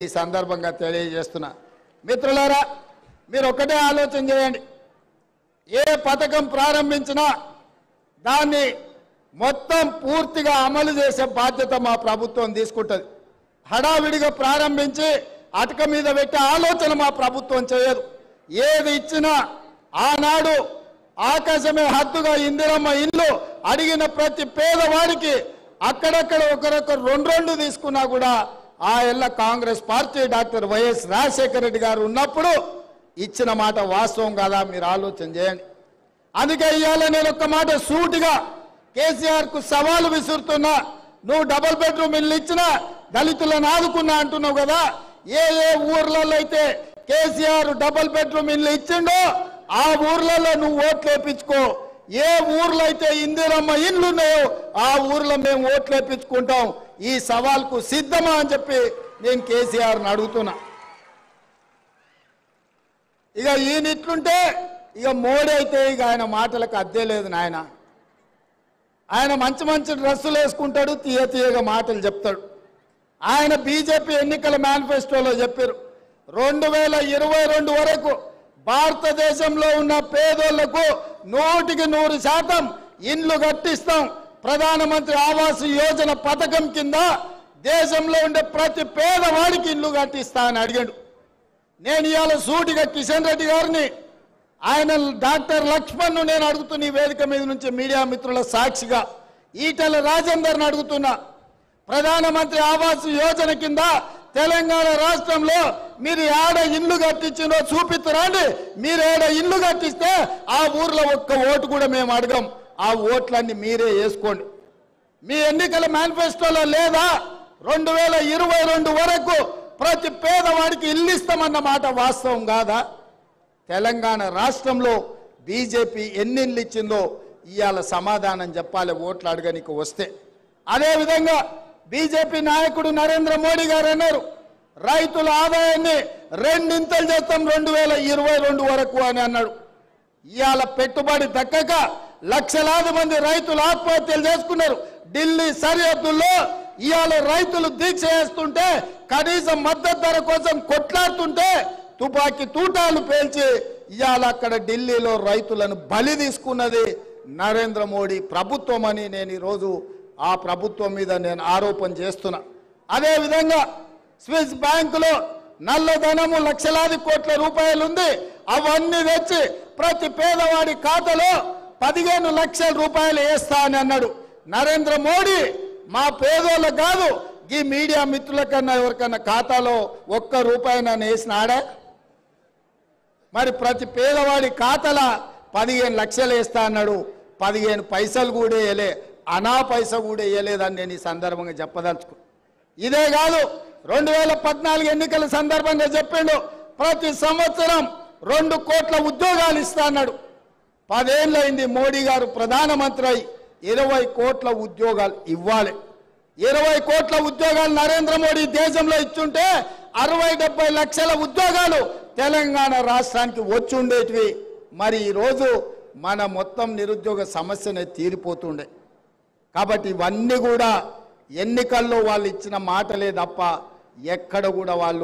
ఈ సందర్భంగా తెలియజేస్తున్నా మిత్రులారా మీరు ఒకటే ఆలోచన చేయండి ఏ పథకం ప్రారంభించినా దాన్ని మొత్తం పూర్తిగా అమలు చేసే బాధ్యత మా ప్రభుత్వం తీసుకుంటది హడావిడిగా ప్రారంభించి అటక మీద పెట్టే ఆలోచన మా ప్రభుత్వం చేయదు ఏది ఇచ్చినా ఆనాడు ఆకాశమే హద్దుగా ఇందిరమ్మ ఇల్లు అడిగిన ప్రతి పేదవాడికి అక్కడక్కడ ఒకరొకరు రెండు తీసుకున్నా కూడా ఆ ఎల్ల Congress party doctor YS Rajasekhara Reddy గారు ఉన్నప్పుడు ఇచ్చిన మాట వాస్తవం కాదా మీరు ఆలోచన చేయండి అందుకే ఇయాల నేను ఒక్క మాట సూటిగా కేసీఆర్ కు సవాలు విసురుతున్నా నువ్వు డబుల్ బెడ్రూమ్ ఇల్లు ఇచ్చినా దళితులను ఆదుకున్నా అంటున్నావు కదా ఏ ఊర్లలో అయితే కేసీఆర్ డబుల్ బెడ్రూమ్ ఇల్లు ఇచ్చిండో ఆ ఊర్లలో నువ్వు ఓట్లు వేయించుకో ఏ ఊర్లో అయితే ఇందిరమ్మ ఇల్లు ఉన్నాయో ఆ ఊర్లో మేము ఓట్లు వేయించుకుంటాం ఈ సవాల్కు సిద్ధమా అని చెప్పి నేను కేసీఆర్ని అడుగుతున్నా ఇక ఈయన ఇట్లుంటే ఇక మోడీ అయితే ఇక ఆయన మాటలకు అద్దే లేదు నాయన ఆయన మంచి మంచి డ్రెస్సులు వేసుకుంటాడు తీయగా మాటలు చెప్తాడు ఆయన బీజేపీ ఎన్నికల మేనిఫెస్టోలో చెప్పారు 2022 వరకు భారతదేశంలో ఉన్న పేదోళ్లకు 100% ఇండ్లు కట్టిస్తాం ప్రధానమంత్రి ఆవాస్ యోజన పథకం కింద దేశంలో ఉండే ప్రతి పేదవాడికి ఇల్లు కట్టిస్తా అని అడిగాడు నేను ఇవాళ సూటిగా కిషన్ రెడ్డి గారిని ఆయన డాక్టర్ లక్ష్మణ్ను నేను అడుగుతున్న ఈ వేదిక మీద నుంచి మీడియా మిత్రుల సాక్షిగా ఈటెల రాజేందర్ని అడుగుతున్నా ప్రధానమంత్రి ఆవాస్ యోజన కింద తెలంగాణ రాష్ట్రంలో మీరు ఏడ ఇల్లు కట్టించినో చూపిస్తారండి మీరు ఏడ ఇల్లు కట్టిస్తే ఆ ఊర్లో ఒక్క ఓటు కూడా మేము అడగం ఆ ఓట్లన్నీ మీరే వేసుకోండి మీ ఎన్నికల మేనిఫెస్టోలో లేదా 2022 వరకు ప్రతి పేదవాడికి ఇల్లు ఇస్తామన్న మాట వాస్తవం కాదా తెలంగాణ రాష్ట్రంలో బీజేపీ ఎన్ని ఇల్లు ఇచ్చిందో ఇవాళ సమాధానం చెప్పాలి ఓట్లు అడగనికి వస్తే అదేవిధంగా బీజేపీ నాయకుడు నరేంద్ర మోడీ గారు అన్నారు రైతుల ఆదాయాన్ని రెండింతలు చేస్తాం 2022 వరకు అని అన్నాడు ఇవాళ పెట్టుబడి దక్కక లక్షలాది మంది రైతులు ఆత్మహత్యలు చేసుకున్నారు ఢిల్లీ సరిహద్దుల్లో ఇవాళ రైతులు దీక్ష చేస్తుంటే కనీసం మద్దతు ధర కోసం కొట్లాడుతుంటే తుపాకీ తూటాలు పేల్చి ఇవాళ అక్కడ ఢిల్లీలో రైతులను బలి తీసుకున్నది నరేంద్ర మోడీ ప్రభుత్వం అని నేను ఈరోజు ఆ ప్రభుత్వం మీద నేను ఆరోపణ చేస్తున్నా అదేవిధంగా స్విస్ బ్యాంకులో నల్లధనము లక్షలాది కోట్ల రూపాయలు ఉంది అవన్నీ తెచ్చి ప్రతి పేదవాడి ఖాతాలో 15 లక్షల రూపాయలు వేస్తా అని అన్నాడు నరేంద్ర మోడీ మా పేదోళ్ళ కాదు ఈ మీడియా మిత్రుల కన్నా ఎవరికన్నా ఖాతాలో ఒక్క రూపాయి నన్ను వేసినాడా మరి ప్రతి పేదవాడి ఖాతాల 15 లక్షలు వేస్తా అన్నాడు 15 పైసలు కూడా వేయలే అనా పైస కూడా వేయలేదని నేను ఈ సందర్భంగా చెప్పదలుచుకు ఇదే కాదు 2014 ఎన్నికల సందర్భంగా చెప్పిండు ప్రతి సంవత్సరం 2 కోట్ల ఉద్యోగాలు ఇస్తా అన్నాడు 10 ఏళ్ళైంది మోడీ గారు ప్రధానమంత్రి అయి 20 కోట్ల ఉద్యోగాలు ఇవ్వాలి 20 కోట్ల ఉద్యోగాలు నరేంద్ర మోడీ దేశంలో ఇచ్చుంటే 60-70 లక్షల ఉద్యోగాలు తెలంగాణ రాష్ట్రానికి వచ్చి ఉండేటివి మరి ఈరోజు మన మొత్తం నిరుద్యోగ సమస్యనే తీరిపోతుండే కాబట్టి ఇవన్నీ కూడా ఎన్నికల్లో వాళ్ళు ఇచ్చిన మాటలే తప్ప ఎక్కడ కూడా వాళ్ళు